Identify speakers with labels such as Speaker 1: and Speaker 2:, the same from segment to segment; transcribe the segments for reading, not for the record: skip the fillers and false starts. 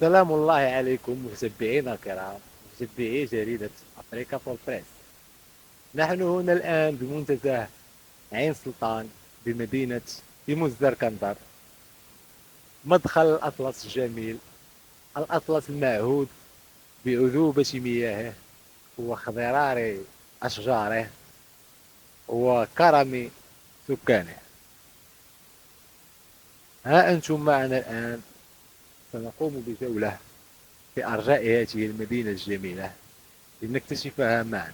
Speaker 1: سلام الله عليكم متابعينا الكرام، متابعي جريدة أفريكا فور بريس. نحن هنا الآن بمنتزه عين سلطان بمزدر كندر، مدخل الأطلس الجميل، الأطلس المعهود بعذوبة مياهه وخضرار أشجاره وكرم سكانه. ها أنتم معنا الآن، سنقوم بجولة في أرجاء هذه المدينة الجميلة لنكتشفها معا.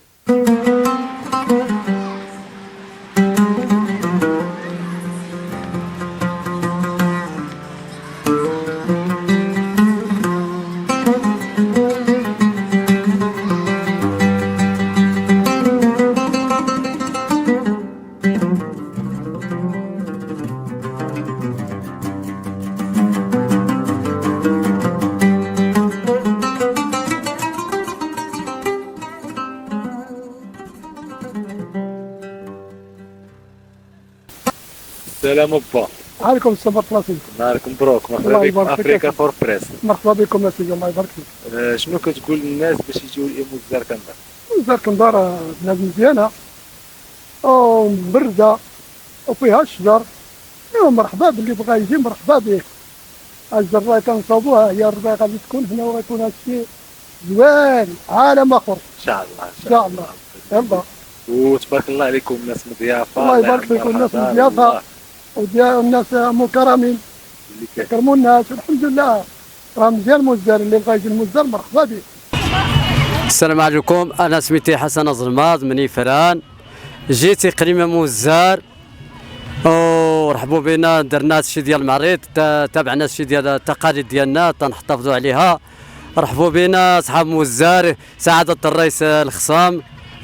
Speaker 1: السلام با.
Speaker 2: عليكم السلام ورحمة الله.
Speaker 1: نهاركم مبروك، مرحبا
Speaker 2: الله
Speaker 1: بك
Speaker 2: يبارك
Speaker 1: في
Speaker 2: فيك
Speaker 1: افريكا
Speaker 2: يا
Speaker 1: فور بريس.
Speaker 2: مرحبا بكم يا سيدي، الله يبارك فيك.
Speaker 1: شنو كتقول للناس باش يجيو لمزدر كندر؟
Speaker 2: وزارة كندر بلاد مزيانة ومبردة وفيها الشجر، ايوا مرحبا باللي بغا يجي مرحبا به. الشجر راه كنصاوبوها، هي الربيع غادي تكون هنا وغيكون هادشي زوين عالم اخر
Speaker 1: ان شاء الله
Speaker 2: ان شاء الله. يلا
Speaker 1: وتبارك الله عليكم، الناس مضيافه.
Speaker 2: الله يبارك فيكم، الناس مضيافة والناس مكرمين كرموا الناس، والحمد لله راه مزيان مزدر. اللي بغا يجي المزدر مرحبا به.
Speaker 3: السلام عليكم، انا سميتي حسن ظلماط من يفران، جيت اقليم موزار ورحبوا بنا، درنا هادشي ديال المريض، تابعنا هادشي ديال التقاليد ديالنا تنحتفظوا عليها. رحبوا بنا اصحاب موزار، سعاده الرئيس الخصام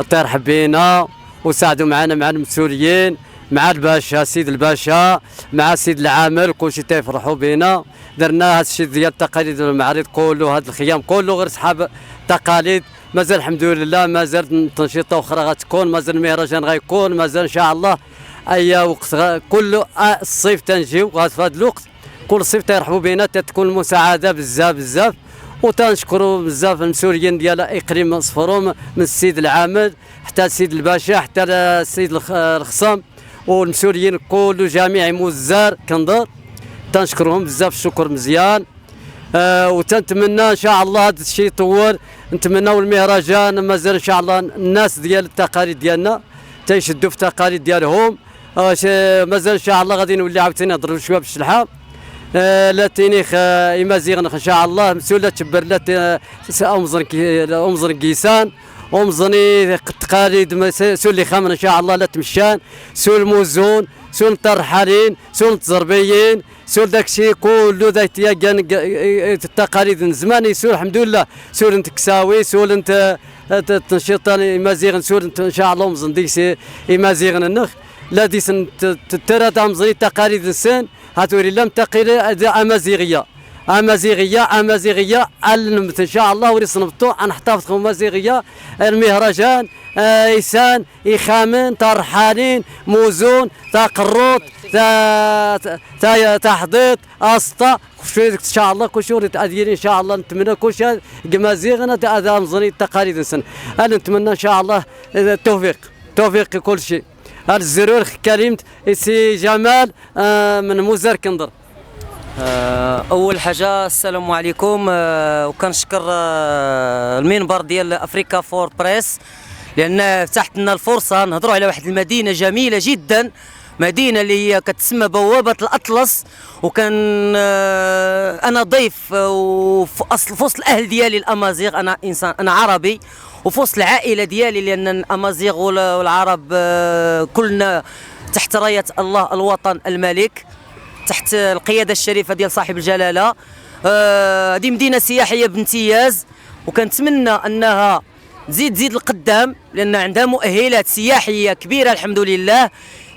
Speaker 3: تيرحب بينا وساعدوا معنا مع المسؤولين، مع الباشا سيد الباشا، مع سيد العامل، كلشي تيفرحوا بينا. درنا هادشي ديال التقاليد والمعارض كله، هاد الخيام كله غير صحاب تقاليد. مازال الحمد لله، مازال تنشيطه اخرى غتكون، مازال المهرجان غيكون، مازال ان شاء الله اي وقت كله. الصيف تنجيو في هذا الوقت، كل صيف تيرحبوا بينا، تتكون المساعده بزاف بزاف. وتنشكروا بزاف المسؤولين ديال اقليم صفروم، من السيد العامل حتى السيد الباشا حتى السيد الخصام والمسؤولين كل جميع موزار كندر، تنشكرهم بزاف الشكر مزيان. وتنتمنى ان شاء الله هذا الشيء يطول، نتمناو المهرجان مازال ان شاء الله الناس ديال التقاليد ديالنا تيشدوا في التقاليد ديالهم. مازال ان شاء الله غادي نولي عاوتاني نضرب شويه بالشلحه. لا تينيخ يمازيغنخ ان شاء الله مسؤولة تبر لا امزر كيسان ومزني التقاليد سول خامن ان شاء الله لا تمشان، سول موزون، سول الترحالين، سول التزربيين، سول داكشي كله ذاك التقاليد من زمان يسول الحمد لله. سول انت كساوي، سول انت تنشيطان يمازيغن، سول انت ان شاء الله مزن ديكسي يمازيغن النخ لا ديسن ترى تمزني تقاليد السن هاتوري لم تقل امازيغيه امازيغيه ان شاء الله وريصنبطو نحتفظ امازيغيه. المهرجان ايسان يخامن ترحالين موزون تقروط تحضيط اسطا ان شاء الله كل شيء ان شاء الله. نتمنى كل شيء امازيغنا هذا مزني التقاليد السن. انا نتمنى ان شاء الله توفيق كل شيء. الزرور كلمت سي جمال من موزار كندر.
Speaker 4: اول حاجه السلام عليكم، وكنشكر المنبر ديال افريكا فور بريس لان فتحت لنا الفرصه نهضروا على واحد المدينه جميله جدا، مدينه اللي هي كتسمى بوابه الاطلس. وكان انا ضيف وفي وسط الاهل ديالي الامازيغ، انا انسان انا عربي، وفي وسط العائله ديالي لان الامازيغ والعرب كلنا تحت رايه الله الوطن الملك، تحت القياده الشريفه ديال صاحب الجلاله. هذه مدينه سياحيه بامتياز، وكنتمنى انها تزيد القدام لان عندها مؤهلات سياحيه كبيره الحمد لله.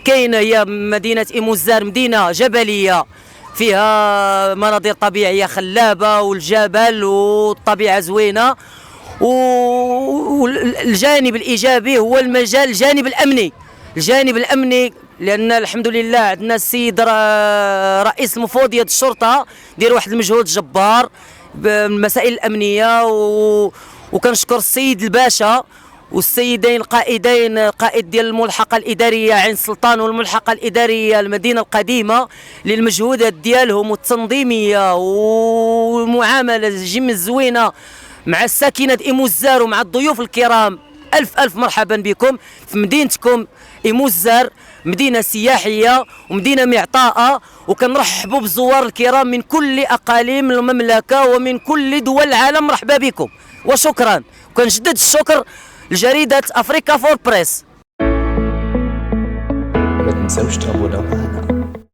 Speaker 4: كاينه هي مدينه إيموزار مدينه جبليه فيها مناظر طبيعيه خلابه والجبل والطبيعه زوينه. والجانب الايجابي هو الجانب الامني لان الحمد لله عندنا السيد رئيس مفوضيه الشرطه دير واحد المجهود جبار، بالمسائل الامنيه وكنشكر السيد الباشا والسيدين القائدين، قائد ديال الملحقه الاداريه عين سلطان والملحقه الاداريه المدينه القديمه، للمجهودات ديالهم والتنظيميه والمعامله الجم الزوينه مع الساكنه إيموزار ومع الضيوف الكرام. الف مرحبا بكم في مدينتكم إيموزار، مدينه سياحيه ومدينه معطاءه، وكنرحبوا بالزوار الكرام من كل اقاليم المملكه ومن كل دول العالم. مرحبا بكم وشكرا، وكنجدد الشكر لجريده افريكا فور بريس.
Speaker 5: ما تنساوش تابوناو.